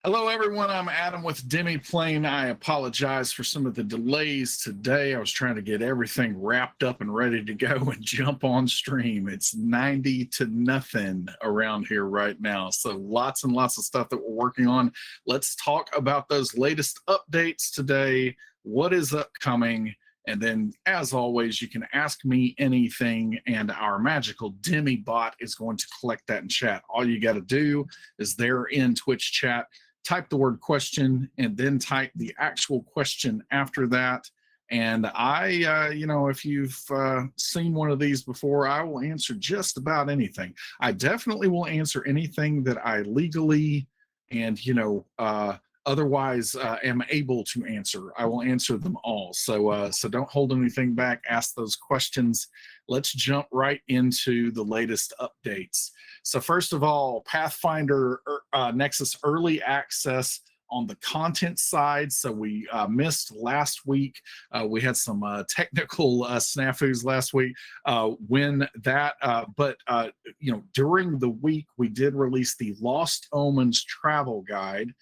Hello, everyone. I'm Adam with Demiplane. I apologize for some of the delays today. I was trying to get everything wrapped up and ready to go and jump on stream. It's 90 to nothing around here right now. So lots and lots of stuff that we're working on. Let's talk about those latest updates today. What is upcoming? And then, as always, you can ask me anything, and our magical Demi bot is going to collect that in chat. All you got to do is there in Twitch chat, type the word question, and then type the actual question after that. And if you've seen one of these before, I will answer just about anything. I definitely will answer anything that I legally and, otherwise am able to answer. I will answer them all. So don't hold anything back. Ask those questions. Let's jump right into the latest updates. So first of all, Pathfinder Nexus early access on the content side. So we missed last week. We had some technical snafus last week when that, during the week, we did release the Lost Omens travel guide.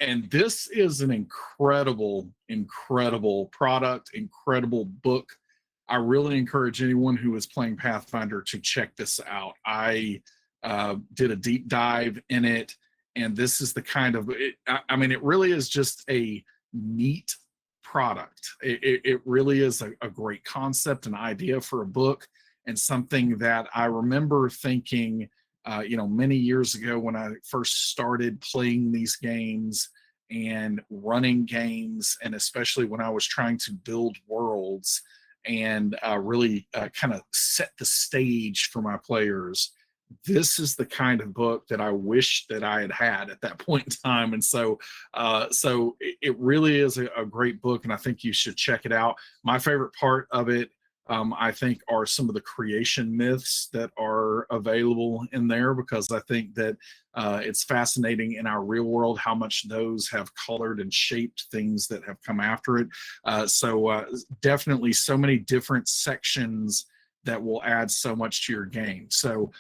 And this is an incredible, incredible product, incredible book. I really encourage anyone who is playing Pathfinder to check this out. I did a deep dive in it, and this is the kind of, it really is just a neat product. It really is a great concept, an idea for a book, and something that I remember thinking, many years ago when I first started playing these games and running games, and especially when I was trying to build worlds and really kind of set the stage for my players. This is the kind of book that I wish that I had had at that point in time. And so it really is a great book, and I think you should check it out. My favorite part of it, I think, are some of the creation myths that are available in there, because I think that it's fascinating in our real world how much those have colored and shaped things that have come after it. Definitely so many different sections that will add so much to your game. So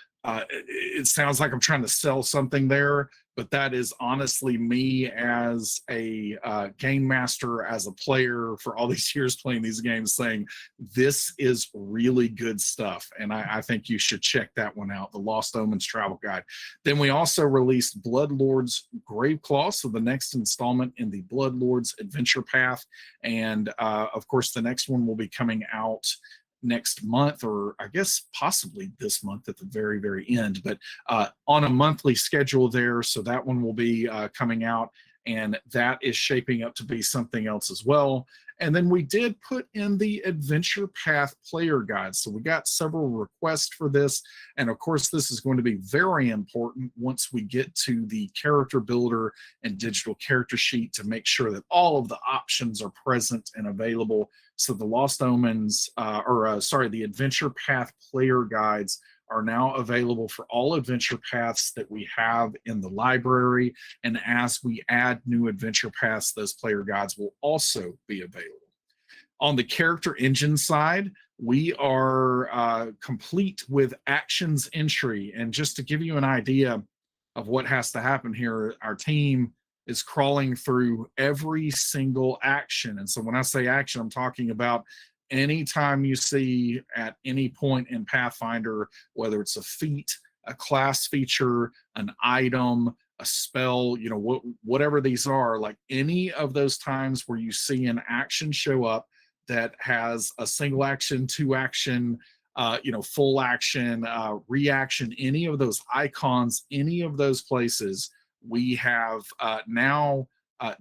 it sounds like I'm trying to sell something there, but that is honestly me as a game master, as a player for all these years playing these games, saying this is really good stuff. And I think you should check that one out, the Lost Omens Travel Guide. Then we also released Bloodlord's Graveclaw, so the next installment in the Bloodlord's Adventure Path. And of course, the next one will be coming out next month, or I guess possibly this month at the very, very end, but on a monthly schedule there. So that one will be coming out, and that is shaping up to be something else as well. And then we did put in the Adventure Path player guide. So we got several requests for this. And of course, this is going to be very important once we get to the character builder and digital character sheet, to make sure that all of the options are present and available. So the Lost Omens, the Adventure Path player guides are now available for all adventure paths that we have in the library. And as we add new adventure paths, those player guides will also be available. On the character engine side, we are complete with actions entry. And just to give you an idea of what has to happen here, our team is crawling through every single action. And so when I say action, I'm talking about anytime you see at any point in Pathfinder, whether it's a feat, a class feature, an item, a spell, whatever these are, like any of those times where you see an action show up that has a single action, two action, full action, reaction, any of those icons, any of those places, we have now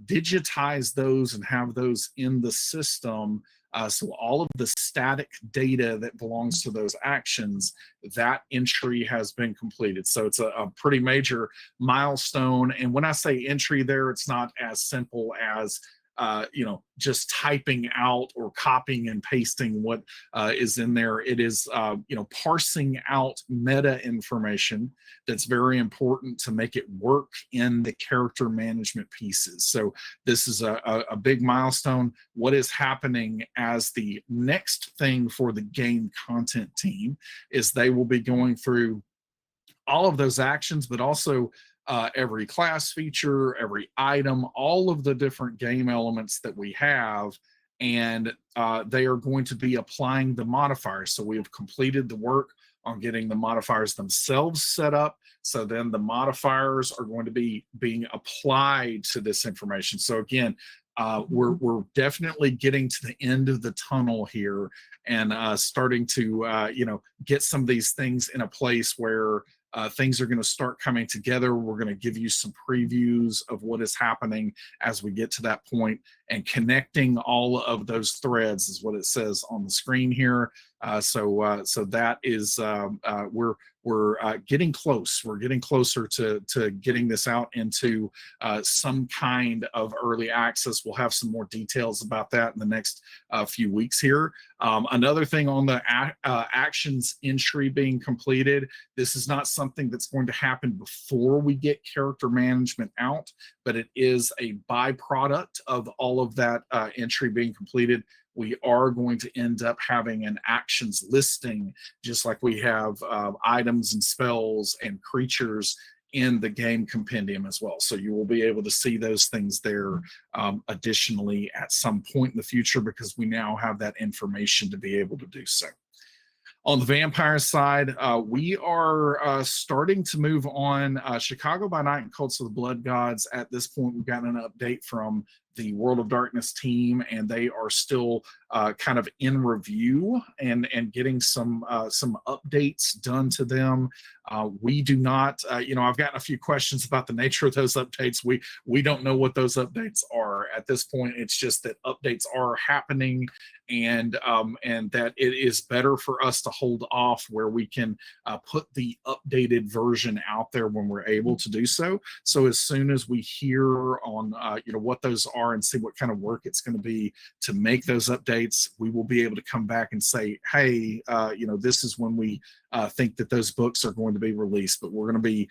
digitized those and have those in the system. So all of the static data that belongs to those actions, that entry has been completed. So it's a pretty major milestone. And when I say entry there, it's not as simple as just typing out or copying and pasting what is in there. It is, parsing out meta information that's very important to make it work in the character management pieces. So this is a big milestone. What is happening as the next thing for the game content team is they will be going through all of those actions, but also every class feature, every item, all of the different game elements that we have, and they are going to be applying the modifiers. So we have completed the work on getting the modifiers themselves set up. So then the modifiers are going to be being applied to this information. So again, we're definitely getting to the end of the tunnel here, and starting to get some of these things in a place where things are going to start coming together. We're going to give you some previews of what is happening as we get to that point, and connecting all of those threads is what it says on the screen here. So that is we're getting close. We're getting closer to getting this out into some kind of early access. We'll have some more details about that in the next few weeks here. Another thing on the actions entry being completed, this is not something that's going to happen before we get character management out, but it is a byproduct of all of that entry being completed. We are going to end up having an actions listing, just like we have items and spells and creatures in the game compendium as well. So you will be able to see those things there additionally at some point in the future, because we now have that information to be able to do so. On the vampire side, we are starting to move on. Chicago by Night and Cults of the Blood Gods, at this point, we've gotten an update from the World of Darkness team, and they are still kind of in review and getting some updates done to them. We do not, I've gotten a few questions about the nature of those updates. We don't know what those updates are at this point. It's just that updates are happening, and that it is better for us to hold off where we can put the updated version out there when we're able to do so. So as soon as we hear on what those are and see what kind of work it's going to be to make those updates, we will be able to come back and say, hey, this is when we think that those books are going to be released. But we're going to be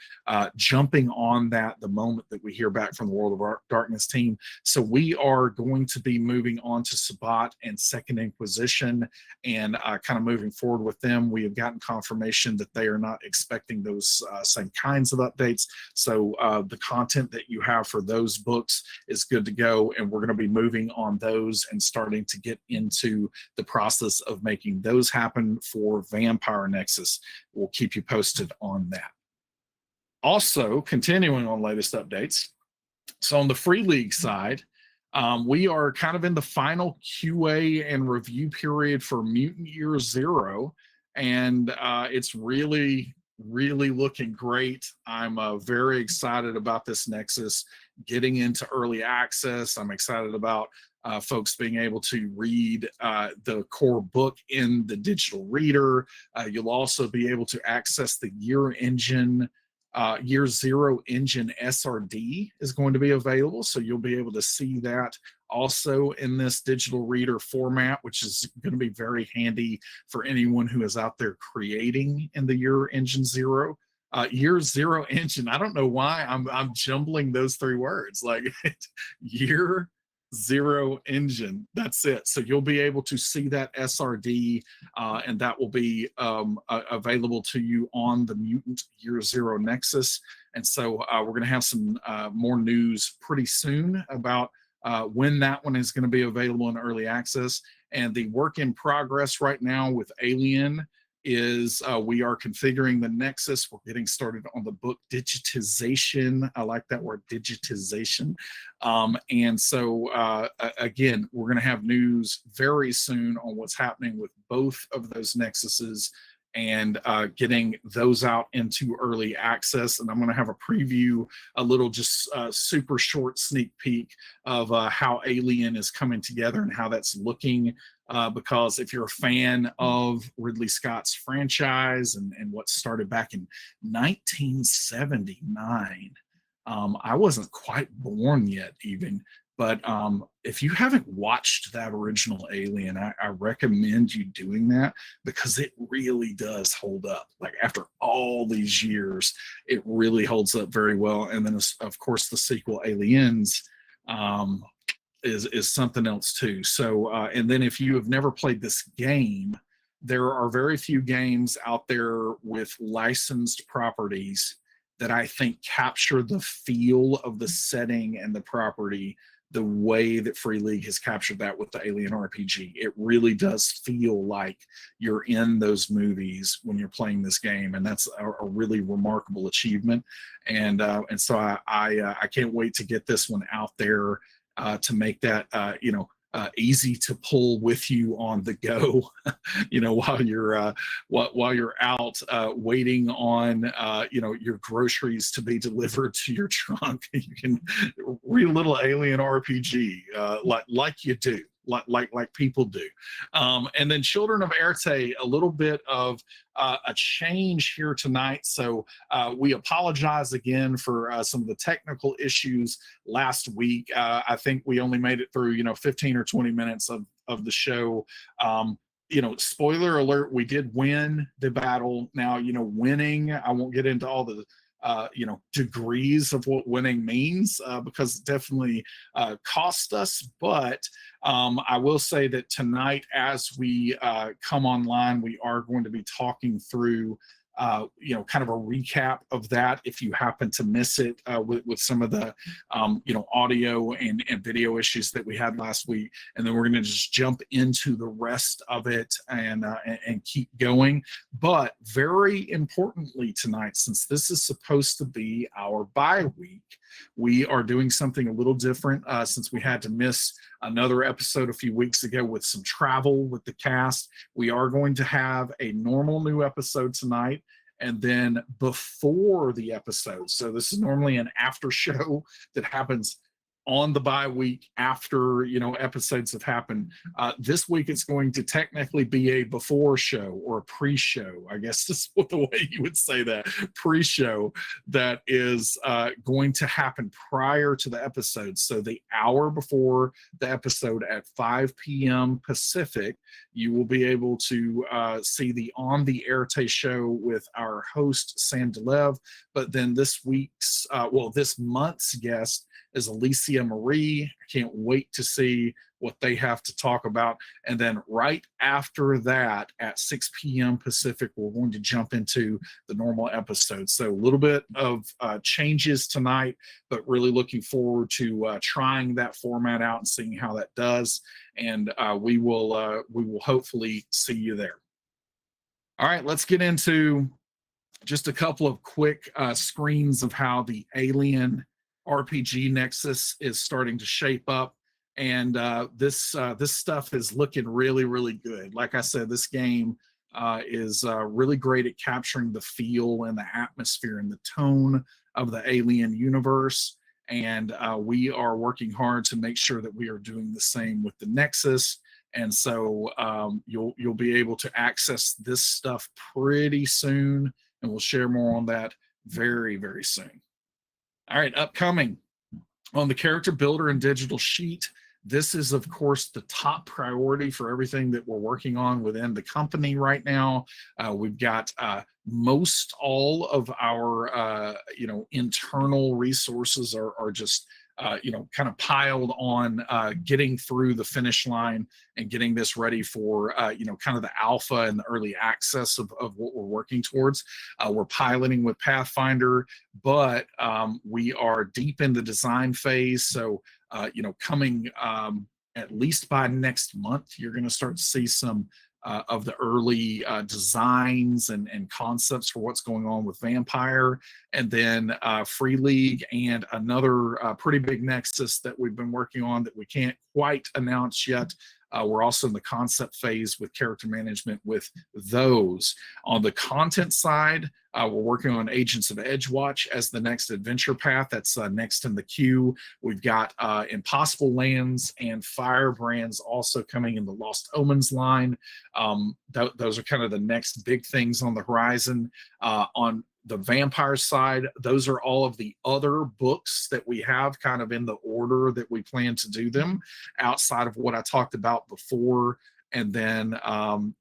jumping on that the moment that we hear back from the World of Darkness team. So we are going to be moving on to Sabbat and Second Inquisition, and kind of moving forward with them. We have gotten confirmation that they are not expecting those same kinds of updates. So the content that you have for those books is good to go, and we're going to be moving on those and starting to get into the process of making those happen for Vampire Nexus. We'll keep you posted on that. Also, continuing on latest updates. So on the Free League side, we are kind of in the final QA and review period for Mutant Year Zero, and it's really looking great. I'm very excited about this Nexus getting into early access. I'm excited about folks being able to read the core book in the digital reader. You'll also be able to access the Year Zero engine SRD is going to be available. So you'll be able to see that also in this digital reader format, which is going to be very handy for anyone who is out there creating in the Year Zero engine. I don't know why I'm jumbling those three words, like Year Zero engine. That's it. So you'll be able to see that SRD, and that will be available to you on the Mutant Year Zero Nexus. And so we're going to have some more news pretty soon about when that one is going to be available in early access. And the work in progress right now with Alien is we are configuring the Nexus. We're getting started on the book digitization. I like that word, digitization. And so again, we're going to have news very soon on what's happening with both of those Nexuses, and getting those out into early access. And I'm going to have a preview, a little just super short sneak peek of how Alien is coming together and how that's looking. Because if you're a fan of Ridley Scott's franchise and what started back in 1979, I wasn't quite born yet even. But if you haven't watched that original Alien, I recommend you doing that, because it really does hold up. Like after all these years, it really holds up very well. And then, of course, the sequel Aliens is something else too. So, and then if you have never played this game, there are very few games out there with licensed properties that I think capture the feel of the setting and the property the way that Free League has captured that with the Alien RPG. It really does feel like you're in those movies when you're playing this game, and that's a really remarkable achievement. And so I can't wait to get this one out there to make that easy to pull with you on the go, while you're out waiting on your groceries to be delivered to your trunk. You can read a little Alien RPG like you do. Like people do. And then Children of Erte, a little bit of a change here tonight. So we apologize again for some of the technical issues last week. I think we only made it through 15 or 20 minutes of the show. Spoiler alert, we did win the battle. Now, winning, I won't get into all the degrees of what winning means because it definitely cost us. But I will say that tonight, as we come online, we are going to be talking through kind of a recap of that if you happen to miss it with some of the audio and video issues that we had last week. And then we're going to just jump into the rest of it and keep going. But very importantly tonight, since this is supposed to be our bye week, we are doing something a little different since we had to miss another episode a few weeks ago with some travel with the cast. We are going to have a normal new episode tonight, and then before the episode. So this is normally an after show that happens on the bye week after episodes have happened. This week it's going to technically be a before show or a pre-show, I guess is what the way you would say that, pre-show, that is going to happen prior to the episode. So the hour before the episode at 5 p.m. Pacific, you will be able to see the On the Erte show with our host Sandalev. But then this month's guest is Alicia Marie. I can't wait to see what they have to talk about. And then right after that, at 6 p.m. Pacific, we're going to jump into the normal episode. So a little bit of changes tonight, but really looking forward to trying that format out and seeing how that does. And we will hopefully see you there. All right, let's get into just a couple of quick screens of how the Alien RPG Nexus is starting to shape up, and this stuff is looking really, really good. Like I said, this game is really great at capturing the feel and the atmosphere and the tone of the Alien universe, and we are working hard to make sure that we are doing the same with the Nexus. And so you'll be able to access this stuff pretty soon, and we'll share more on that very, very soon. All right, upcoming on the character builder and digital sheet. This is, of course, the top priority for everything that we're working on within the company right now. We've got most all of our internal resources are just kind of piled on getting through the finish line and getting this ready for kind of the alpha and the early access of what we're working towards. We're piloting with Pathfinder, but we are deep in the design phase. So coming at least by next month, you're going to start to see some of the early designs and concepts for what's going on with Vampire, and then Free League, and another pretty big Nexus that we've been working on that we can't quite announce yet. We're also in the concept phase with character management with those. On the content side, we're working on Agents of Edgewatch as the next adventure path. That's next in the queue. We've got Impossible Lands and Firebrands also coming in the Lost Omens line. Those are kind of the next big things on the horizon. On the Vampire side, those are all of the other books that we have kind of in the order that we plan to do them outside of what I talked about before. And then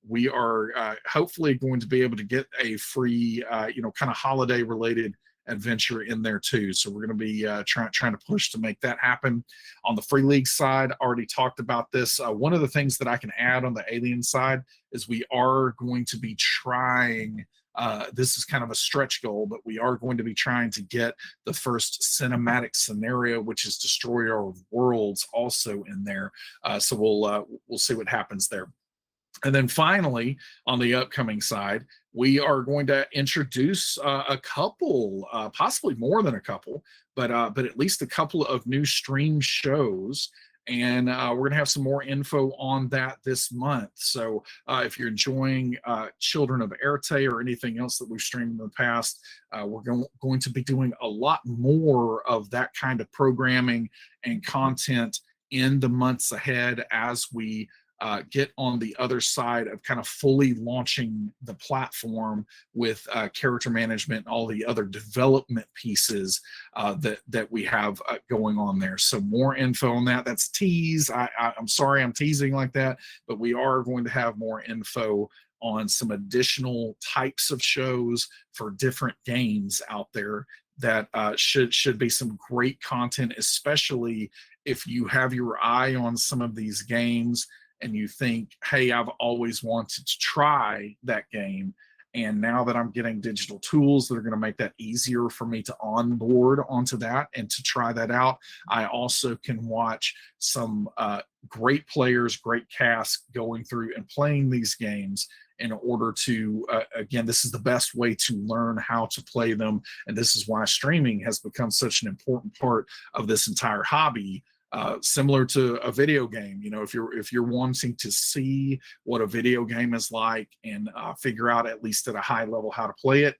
we are hopefully going to be able to get a free, kind of holiday related adventure in there too. So we're going to be trying to push to make that happen. On the Free League side, already talked about this. One of the things that I can add on the Alien side is we are going to be trying, this is kind of a stretch goal, but we are going to be trying to get the first cinematic scenario, which is Destroyer of Worlds, also in there. So we'll see what happens there. And then finally, on the upcoming side, we are going to introduce a couple, possibly more than a couple, but at least a couple of new stream shows. And we're going to have some more info on that this month. So if you're enjoying Children of Erte or anything else that we've streamed in the past, we're going to be doing a lot more of that kind of programming and content in the months ahead as we get on the other side of kind of fully launching the platform with character management and all the other development pieces that we have going on there. So more info on that. That's a tease. I'm sorry I'm teasing like that, but we are going to have more info on some additional types of shows for different games out there that should be some great content, especially if you have your eye on some of these games and you think, hey, I've always wanted to try that game. And now that I'm getting digital tools that are going to make that easier for me to onboard onto that and to try that out, I also can watch some great players, great casts going through and playing these games in order to, again, this is the best way to learn how to play them. And this is why streaming has become such an important part of this entire hobby. Similar to a video game, you know, if you're wanting to see what a video game is like and figure out at least at a high level how to play it,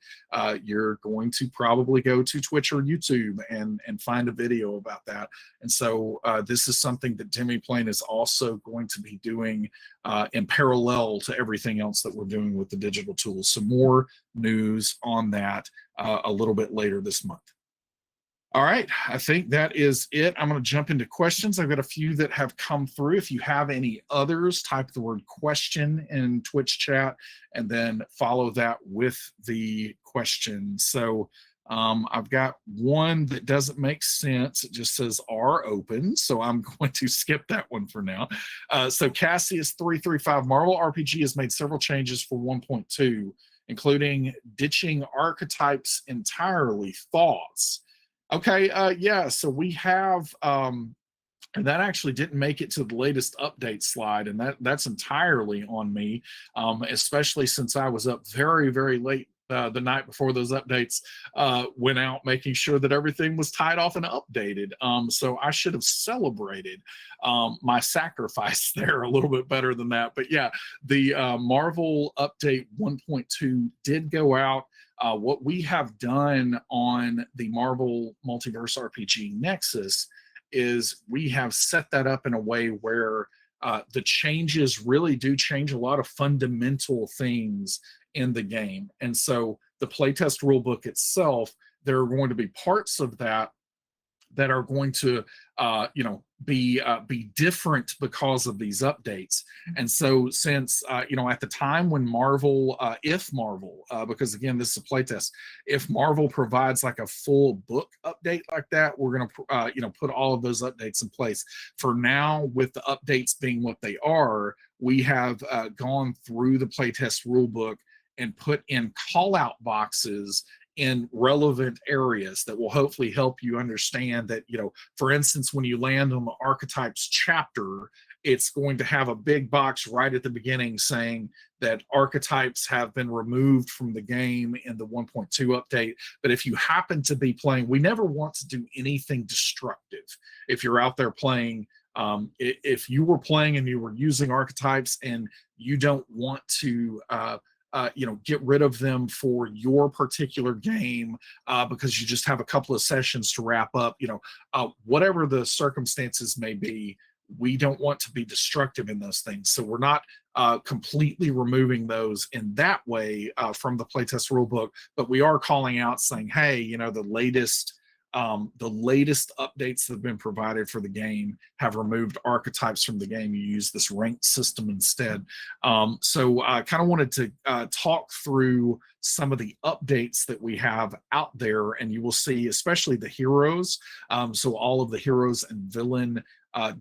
you're going to probably go to Twitch or YouTube and find a video about that. And so this is something that Demiplane is also going to be doing in parallel to everything else that we're doing with the digital tools. So more news on that a little bit later this month. All right, I think that is it. I'm going to jump into questions. I've got a few that have come through. If you have any others, type the word question in Twitch chat and then follow that with the question. So I've got one that doesn't make sense. It just says R open. So I'm going to skip that one for now. So Cassius335, Marvel RPG has made several changes for 1.2, including ditching archetypes entirely. Thoughts? Okay, yeah, so we have, and that actually didn't make it to the latest update slide, and that's entirely on me, especially since I was up very, very late the night before those updates went out, making sure that everything was tied off and updated. So I should have celebrated my sacrifice there a little bit better than that. But yeah, the Marvel update 1.2 did go out. What we have done on the Marvel Multiverse RPG Nexus is we have set that up in a way where the changes really do change a lot of fundamental things in the game. And so the playtest rulebook itself, there are going to be parts of that that are going to be different because of these updates. And so since at the time when Marvel, if Marvel, because again this is a playtest, if Marvel provides like a full book update like that, we're going to put all of those updates in place. For now, with the updates being what they are, we have gone through the playtest rulebook and put in call out boxes in relevant areas that will hopefully help you understand that, for instance, when you land on the archetypes chapter, it's going to have a big box right at the beginning saying that archetypes have been removed from the game in the 1.2 update. But if you happen to be playing, we never want to do anything destructive. If you're out there playing, if you were playing and you were using archetypes and you don't want to get rid of them for your particular game because you just have a couple of sessions to wrap up, whatever the circumstances may be, we don't want to be destructive in those things. So we're not completely removing those in that way from the playtest rulebook, but we are calling out saying, hey, the latest the latest updates that have been provided for the game have removed archetypes from the game. You use this ranked system instead. So I kind of wanted to talk through some of the updates that we have out there, and you will see especially the heroes. So all of the heroes and villain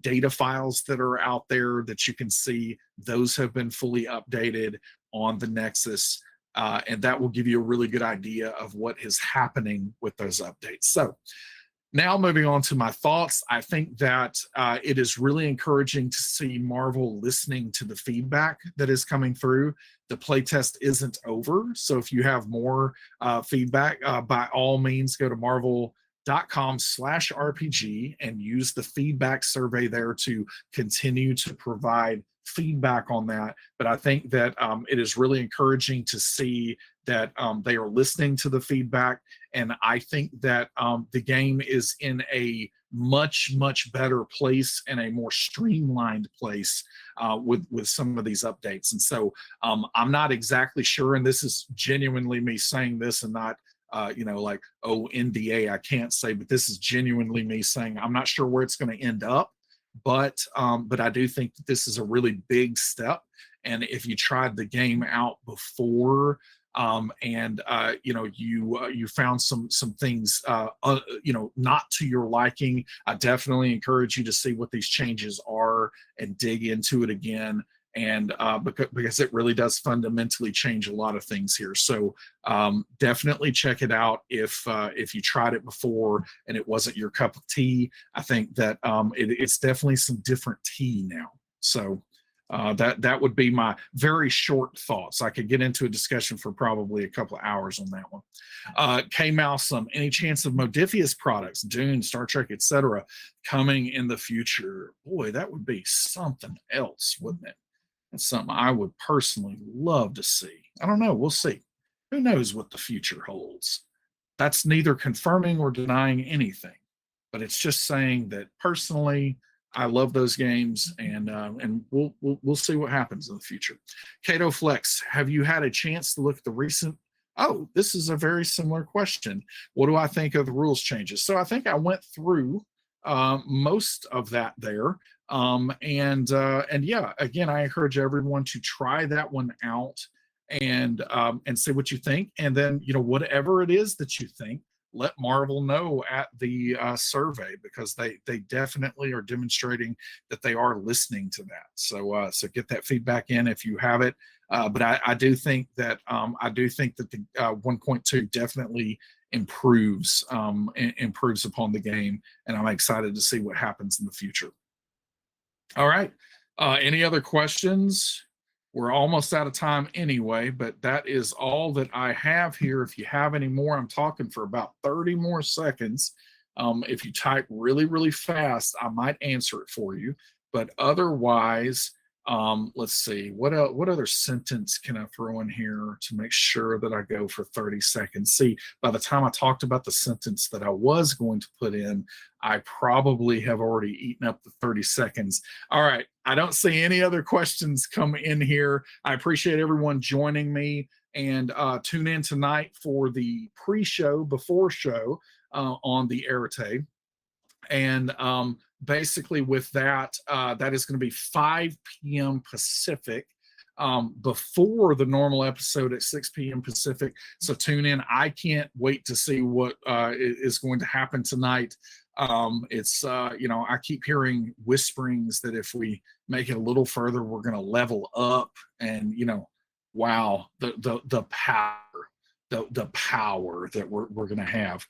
data files that are out there that you can see, those have been fully updated on the Nexus. And that will give you a really good idea of what is happening with those updates. So now moving on to my thoughts, I think that it is really encouraging to see Marvel listening to the feedback that is coming through. The playtest isn't over. So if you have more feedback, by all means, go to marvel.com/RPG and use the feedback survey there to continue to provide feedback on that. But I think that it is really encouraging to see that they are listening to the feedback. And I think that the game is in a much better place and a more streamlined place with some of these updates. And so I'm not exactly sure, and this is genuinely me saying this and not like, oh, NDA, I can't say, but this is genuinely me saying I'm not sure where it's going to end up. But I do think that this is a really big step. And if you tried the game out before and you found some things not to your liking, I definitely encourage you to see what these changes are and dig into it again. And because it really does fundamentally change a lot of things here. So definitely check it out if you tried it before and it wasn't your cup of tea. I think that it's definitely some different tea now. So that would be my very short thoughts. I could get into a discussion for probably a couple of hours on that one. K-Mouse, any chance of Modifius products, Dune, Star Trek, etc., coming in the future? Boy, that would be something else, wouldn't it? It's something I would personally love to see. I don't know. We'll see. Who knows what the future holds? That's neither confirming or denying anything, but it's just saying that personally, I love those games, and we'll see what happens in the future. Cato Flex, have you had a chance to look at the recent? Oh, this is a very similar question. What do I think of the rules changes? So I think I went through most of that there. And yeah, again, I encourage everyone to try that one out and see what you think. And then, whatever it is that you think, let Marvel know at the survey, because they definitely are demonstrating that they are listening to that. So get that feedback in if you have it. But I do think that the 1.2 definitely improves upon the game, and I'm excited to see what happens in the future. All right. Any other questions? We're almost out of time anyway, but that is all that I have here. If you have any more, I'm talking for about 30 more seconds. If you type really fast, I might answer it for you. But otherwise, let's see, what other sentence can I throw in here to make sure that I go for 30 seconds? See, by the time I talked about the sentence that I was going to put in, I probably have already eaten up the 30 seconds. All right, I don't see any other questions come in here. I appreciate everyone joining me, and tune in tonight for the pre-show, before show on the Arete. And basically with that, that is going to be 5 p.m. Pacific, before the normal episode at 6 p.m. Pacific. So tune in. I can't wait to see what is going to happen tonight. It's I keep hearing whisperings that if we make it a little further, we're going to level up, and wow, the power. The power that we're going to have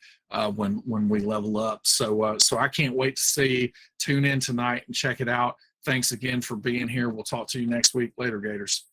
when we level up. So I can't wait to see. Tune in tonight and check it out. Thanks again for being here. We'll talk to you next week. Later, Gators.